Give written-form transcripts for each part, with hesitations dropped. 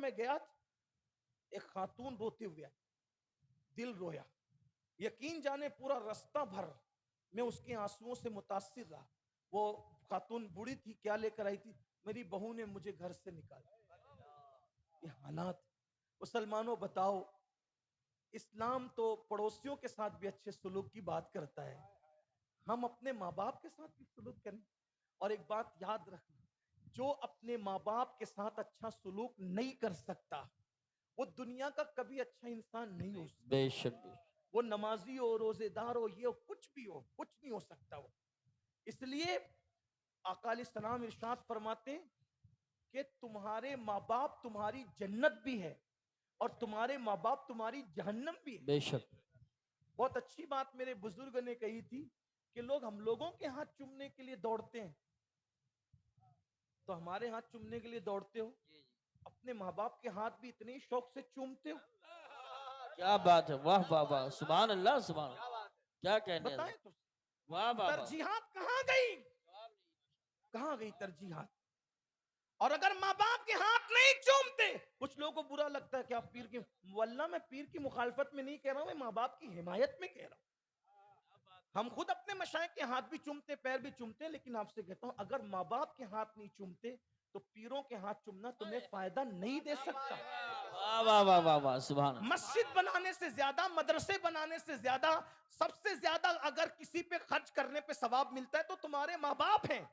میں گیا ایک خاتون روتے ہوئے آئی, دل رویا, یقین جانے پورا رستہ بھر میں اس کے آنسوؤں سے متاثر رہا. وہ خاتون بوڑھی تھی, کیا لے کر آئی تھی؟ میری بہو نے مجھے گھر سے نکالا. یہ حالات. مسلمانوں بتاؤ, اسلام تو پڑوسیوں کے ساتھ بھی اچھے سلوک کی بات کرتا ہے, ہم اپنے ماں باپ کے ساتھ بھی سلوک کریں. اور ایک بات یاد رکھنا, جو اپنے ماں باپ کے ساتھ اچھا سلوک نہیں کر سکتا وہ دنیا کا کبھی اچھا انسان نہیں ہو سکتا. بے شک. وہ نمازی ہو, روزے دار ہو, یہ ہو, کچھ بھی ہو, کچھ نہیں ہو سکتا وہ. اس لیے آقا علیہ السلام ارشاد فرماتے ہیں کہ تمہارے ماں باپ تمہاری جنت بھی ہے اور تمہارے ماں باپ تمہاری جہنم بھی ہے. بے شک. بہت اچھی بات میرے بزرگ نے کہی تھی کہ لوگ ہم لوگوں کے ہاتھ چومنے کے لیے دوڑتے ہیں, تو ہمارے ہاتھ چومنے کے لیے دوڑتے ہو, اپنے ماں باپ کے ہاتھ بھی اتنے شوق سے چومتے ہو. کیا بات ہے, واہ واہ واہ, سبحان اللہ سبحان اللہ, کیا کہنے ہیں. بتائیں تو واہ واہ واہ. ترجیحات کہاں گئی, کہاں گئی ترجیحات؟ اور اگر ماں باپ کے ہاتھ نہیں چومتے, کچھ لوگوں کو برا لگتا ہے کہ آپ پیر کی, واللہ میں پیر کی مخالفت میں نہیں کہہ رہا ہوں, میں ماں باپ کی حمایت میں کہہ رہا ہوں. ہم خود اپنے مشائخ کے ہاتھ بھی چومتے, پیر بھی چومتے, لیکن آپ سے کہتا ہوں اگر ماں باپ کے ہاتھ نہیں چومتے تو پیروں کے ہاتھ چومنا تمہیں فائدہ نہیں دے سکتا. واہ واہ واہ واہ واہ, سبحان اللہ. مسجد بنانے سے زیادہ, مدرسے بنانے سے زیادہ, سب سے زیادہ اگر کسی پہ خرچ کرنے پہ ثواب ملتا ہے تو تمہارے ماں باپ ہیں.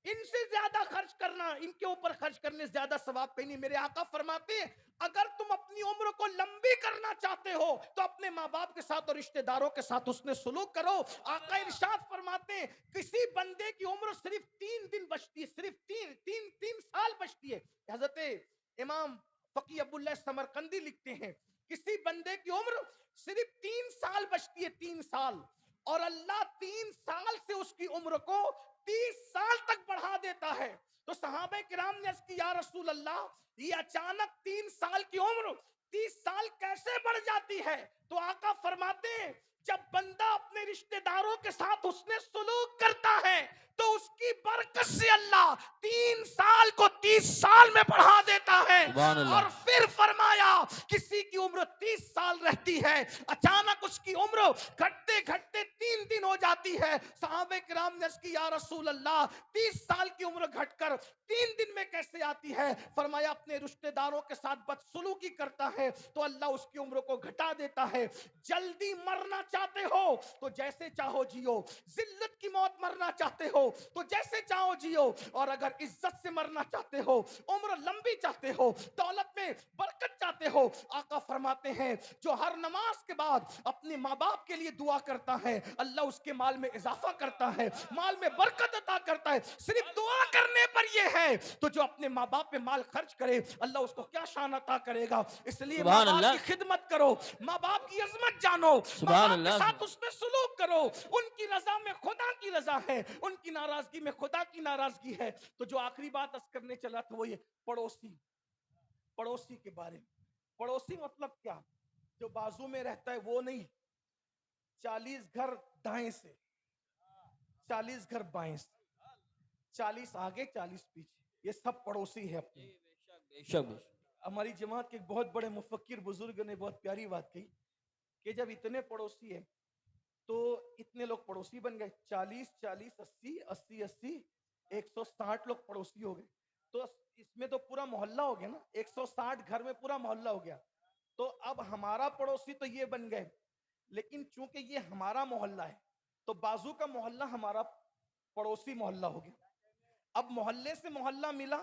ان سے زیادہ خرچ کرنا, ان کے اوپر خرچ کرنے سے زیادہ ثواب کہیں نہیں. میرے آقا فرماتے ہیں اگر تم اپنی عمر کو لمبی کرنا چاہتے ہو تو اپنے ماں باپ کے ساتھ اور رشتہ داروں کے ساتھ حسن سلوک کرو. آقا ارشاد فرماتے ہیں کسی بندے کی عمر صرف 3 دن بچتی ہے, صرف تین سال بچتی ہے. حضرت امام فقی ابو اللہ سمرقندی لکھتے ہیں کسی بندے کی عمر صرف 3 سال بچتی ہے, 3 سال, اور اللہ 3 سال سے اس کی عمر کو 30 سال تک بڑھا دیتا ہے. تو صحابہ کرام نے عرض کی یا رسول اللہ, یہ اچانک 3 سال کی عمر 30 سال کیسے بڑھ جاتی ہے؟ تو آقا فرماتے ہیں جب بندہ اپنے رشتہ داروں کے ساتھ حسن سلوک کرتا ہے تو اس کی برکت سے اللہ 3 سال کو 30 سال میں بڑھا دیتا ہے. سبحان اللہ. اور پھر فرمایا کسی کی عمر 30 سال رہتی ہے, اچانک اس کی عمر گھٹتے گھٹتے 3 دن ہو جاتی ہے. صحابہ کرام نے عرض کی یا رسول اللہ 30 سال کی عمر گھٹ کر 3 دن میں کیسے آتی ہے؟ فرمایا اپنے رشتہ داروں کے ساتھ بدسلوکی کرتا ہے تو اللہ اس کی عمر کو گھٹا دیتا ہے. جلدی مرنا چاہتے ہو تو جیسے چاہو جیو, ذلت کی موت مرنا چاہتے ہو تو جیسے چاہو جیو, اور اگر عزت سے مرنا چاہتے ہو, عمر لمبی چاہتے ہو, دولت میں برکت چاہتے ہو, آقا فرماتے ہیں جو ہر نماز کے بعد اپنے ماں باپ کے لیے دعا کرتا ہے اللہ اس کے مال میں اضافہ کرتا ہے, مال میں برکت عطا کرتا ہے. صرف دعا کرنے پر یہ ہے تو جو اپنے ماں باپ پہ مال خرچ کرے اللہ اس کو کیا شان عطا کرے گا. اس لیے ماں سبحان باپ اللہ. کی خدمت کرو, ماں باپ کی عظمت جانو, ماں سبحان باپ کے اللہ. ساتھ اس میں سلوک کرو. ان کی رضا میں خدا کی رضا ہے, ان کی ناراضگی میں خدا کی ناراضگی ہے. تو جو آخری بات عرض کرنے چلا تھا وہ یہ پڑوسی, پڑوسی کے بارے میں. پڑوسی مطلب کیا؟ جو بازو میں رہتا ہے وہ نہیں, 40 گھر دائیں سے, 40 گھر بائیں سے, 40 آگے 40 پیچھے, یہ سب پڑوسی ہے اپنے. بے شک. ہماری جماعت کے ایک بہت بڑے مفکر بزرگ نے بہت پیاری بات کہی کہ جب اتنے پڑوسی ہیں تو اتنے لوگ پڑوسی بن گئے, 40 40 80 80 80 160 لوگ پڑوسی ہو گئے. تو اس میں تو پورا محلہ ہو گیا نا, 160 گھر میں پورا محلہ ہو گیا. تو اب ہمارا پڑوسی تو یہ بن گئے, لیکن چونکہ یہ ہمارا محلہ ہے تو بازو کا محلہ ہمارا پڑوسی محلہ ہو گیا. اب محلے سے محلہ ملا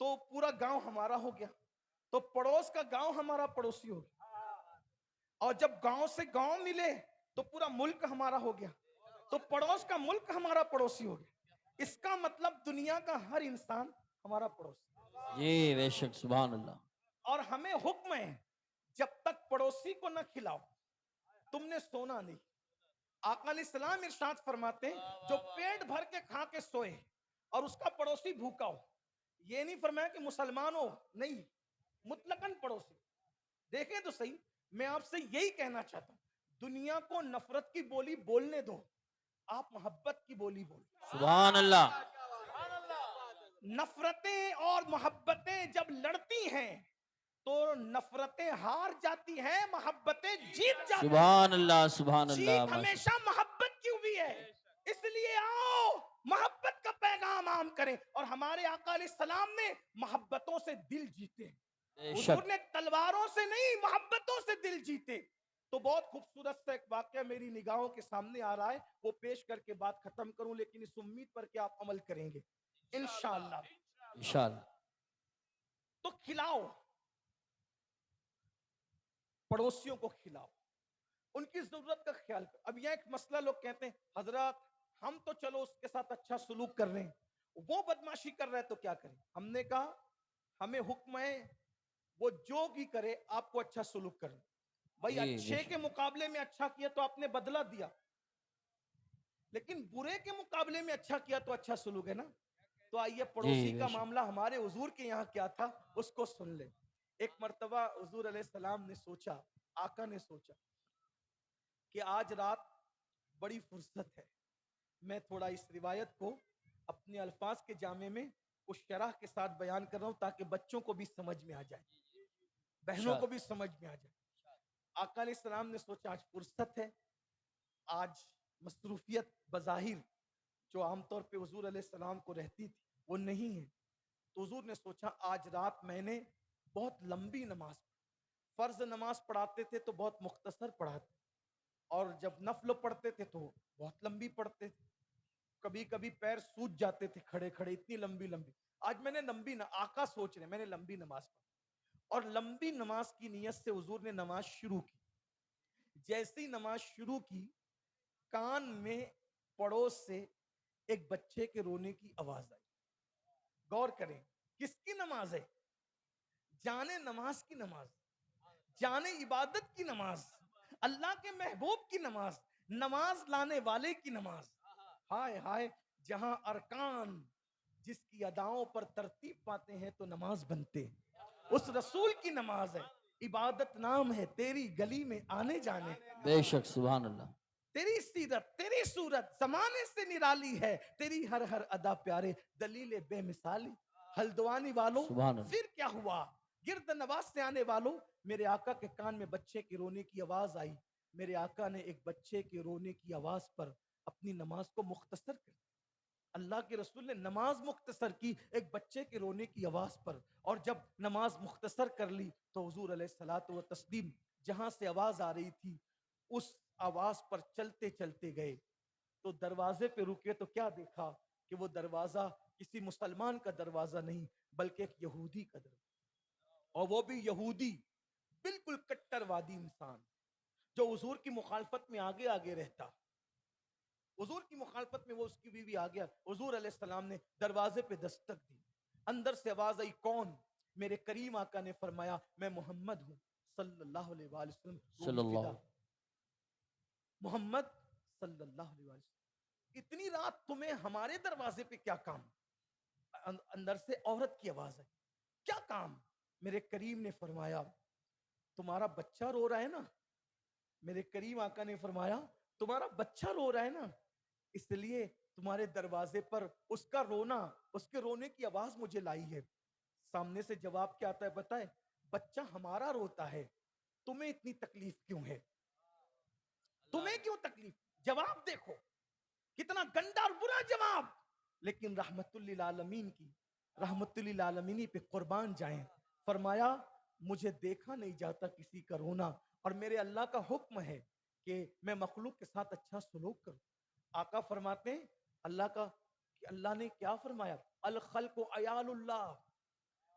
تو پورا گاؤں ہمارا ہو گیا, تو پڑوس کا گاؤں ہمارا پڑوسی ہو گیا. اور جب گاؤں سے گاؤں ملے تو پورا ملک ہمارا ہو گیا, تو پڑوس کا ملک ہمارا پڑوسی ہو گیا. اس کا مطلب دنیا کا ہر انسان ہمارا پڑوسی. جی بے شک, سبحان اللہ. اور ہمیں حکم ہے جب تک پڑوسی کو نہ کھلاؤ تم نے سونا نہیں. آقا علیہ السلام ارشاد فرماتے ہیں جو پیٹ بھر کے کھا کے سوئے اور اس کا پڑوسی بھوکا ہو, یہ نہیں فرمایا کہ مسلمان ہو, نہیں, مطلقاً پڑوسی. دیکھیں تو صحیح, میں آپ سے یہی کہنا چاہتا ہوں دنیا کو نفرت کی بولی بولنے دو, آپ محبت کی بولی بولو. سبحان اللہ. نفرتیں اور محبتیں جب لڑتی ہیں तो नफरतें हार जाती हैं, मोहब्बतें जीत जाती हैं। सुभान अल्लाह, सुभान अल्लाह, जीत माशा- हमेशा मोहब्बत की हुई है। इसलिए आओ मोहब्बत का पैगाम आम करें। और हमारे आका अलैहिस्सलाम ने मोहब्बतों से दिल जीते। बेशक। हुजूर ने तलवारों से नहीं, मोहब्बतों से दिल जीते। तो बहुत खूबसूरत सा एक वाकया मेरी निगाहों के सामने आ रहा है, वो पेश करके बात खत्म करूं, लेकिन इस उम्मीद पर कि आप अमल करेंगे इंशाअल्लाह। इंशाअल्लाह। तो खिलाओ, पड़ोसियों को खिलाओ, उनकी जरूरत का ख्याल करो। अब यह एक मसला, लोग कहते हैं हजरत हम तो चलो उसके साथ अच्छा सलूक कर रहे हैं, वो बदमाशी कर रहा है तो क्या करें। हमने कहा हमें हुक्म है वो जो भी करे आपको अच्छा सलूक करना। भाई जी, अच्छे बेशक। के मुकाबले में अच्छा किया तो आपने बदला दिया, लेकिन बुरे के मुकाबले में अच्छा किया तो अच्छा सलूक है ना। तो आइए पड़ोसी का बेशक। मामला हमारे हुजूर के यहाँ क्या था उसको सुन ले। एक मर्तबा हुजूर अलैहिस्सलाम ने सोचा, आका ने सोचा कि आज रात बड़ी फुर्सत है, मैं थोड़ा इस रिवायत को अपने अल्फाज के जामे में उस शरह के साथ बयान कर रहा हूं ताकि बच्चों को भी समझ में आ जाए, बहनों को भी समझ में आ जाए। आका अलैहिस्सलाम ने सोचा आज फुर्सत है, आज मसरूफियत बज़ाहिर जो आमतौर पे हुजूर अलैहिस्सलाम को रहती थी वो नहीं है। तो हुजूर ने सोचा आज रात मैंने बहुत लंबी नमाज, फर्ज नमाज पढ़ाते थे तो बहुत मुख्तसर पढ़ाते, और जब नफल पढ़ते थे तो बहुत लंबी पढ़ते थे, कभी कभी पैर सूज जाते थे खड़े खड़े, इतनी लंबी लंबी। आज मैंने लंबी न, आका सोच रहे मैंने लंबी नमाज पढ़ी, और लंबी नमाज की नीयत से हुजूर ने नमाज शुरू की। जैसी नमाज शुरू की, कान में पड़ोस से एक बच्चे के रोने की आवाज आई। गौर करें, किसकी नमाज है? जाने नमाज की नमाज, जाने इबादत की नमाज, अल्लाह के महबूब की नमाज, नमाज लाने वाले की नमाज। हाय हाय, जहां अरकान जिसकी अदाओं पर तरतीब पाते हैं तो नमाज बनते हैं, उस रसूल की नमाज है। इबादत नाम है तेरी गली में आने जाने, बेशक। सुभान अल्लाह। तेरी सीरत तेरी सूरत जमाने से निराली है, तेरी हर हर अदा प्यारे दलील बेमिसाली। हल्द्वानी वालों सुभान अल्लाह। फिर क्या हुआ, गिरद नवाज से आने वालों, मेरे आका के कान में बच्चे के रोने की आवाज आई। मेरे आका ने एक बच्चे के रोने की आवाज पर अपनी नमाज को मुख्तसर कर, अल्लाह के रसूल ने नमाज मुख्तसर की एक बच्चे के रोने की आवाज पर। और जब नमाज मुख्तसर कर ली तो हुजूर अलैहिस्सलातु व तस्लीम जहां से आवाज आ रही थी उस आवाज पर चलते चलते गए, तो दरवाजे पे रुके तो क्या देखा कि वो दरवाजा किसी मुसलमान का दरवाजा नहीं बल्कि एक यहूदी का दरवाजा, और वो भी यहूदी बिल्कुल कट्टरवादी इंसान जो हुजूर की मुखालफत में आगे आगे रहता। हुजूर की मुखालफत में वो उसकी बीवी आ गया, हुजूर अलैहिस्सलाम ने दरवाजे पे दस्तक दी, अंदर से आवाज आई कौन? मेरे करीम आका ने फरमाया मैं मोहम्मद हूं सल्लल्लाहु अलैहि वसल्लम, सल्लल्लाहु। मोहम्मद सल्लल्लाहु अलैहि वसल्लम, इतनी रात तुम्हें हमारे दरवाजे पे क्या काम? अंदर से औरत की आवाज है, क्या काम? मेरे करीम ने फरमाया तुम्हारा बच्चा रो रहा है ना। मेरे करीम आका ने फरमाया तुम्हारा बच्चा रो रहा है ना, इसलिए तुम्हारे दरवाजे पर उसका रोना, उसके रोने की आवाज मुझे लाई है। सामने से जवाब क्या आता है पता है? बच्चा हमारा रोता है, तुम्हें इतनी तकलीफ क्यों है? तुम्हें क्यों तकलीफ? जवाब देखो, कितना गंदा और बुरा जवाब, लेकिन रहमतुल लिल आलमीन की, रहमतुल लिल आलमीनी पे कुर्बान जाएं। फरमाया मुझे देखा नहीं जाता किसी का रोना, और मेरे अल्लाह का हुक्म है कि मैं मखलूक के साथ अच्छा सलूक करूं। आका फरमाते हैं अल्लाह का, कि अल्लाह ने क्या फरमाया, अल खल्क़ु अयालुल्लाह,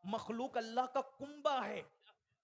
मखलूक अल्लाह का कुंबा है।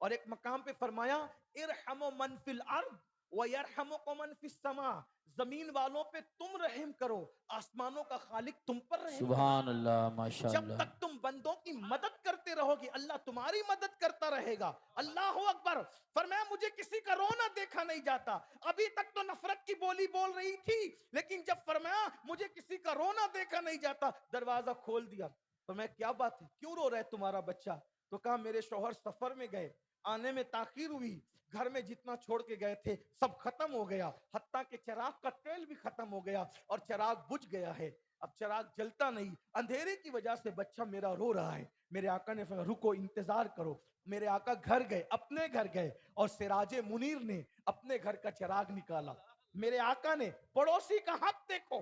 और एक मकाम पे फरमाया इरहमु मन फिल अर्द व यरहमुकुम मन फिस समा, जमीन वालों पे तुम रहम करो, आसमानों का खालिक तुम पर रहम करे। सुभान अल्लाह, माशा जब अल्लाह। तक तुम बंदों की मदद करते रहोगे अल्लाह तुम्हारी मदद करता रहेगा। अल्लाह अकबर। फरमाया मुझे किसी का रोना देखा नहीं जाता। अभी तक तो नफरत की बोली बोल रही थी, लेकिन जब फरमाया मुझे किसी का रोना देखा नहीं जाता, दरवाजा खोल दिया। फरमाया क्या बात है, क्यों रो रहा है तुम्हारा बच्चा? तो कहा मेरे शौहर सफर में गए, आने में ताखीर हुई, घर में जितना छोड़ के गए थे सब खत्म हो गया, हत्ता के चिराग का तेल भी खत्म हो गया और चिराग बुझ गया है, अब चिराग जलता नहीं, अंधेरे की वजह से बच्चा मेरा रो रहा है। मेरे आका ने फरमाया रुको इंतजार करो, मेरे आका घर गए, अपने घर गए और सिराजे मुनीर ने अपने घर का चिराग निकाला। मेरे आका ने पड़ोसी का हक देखो,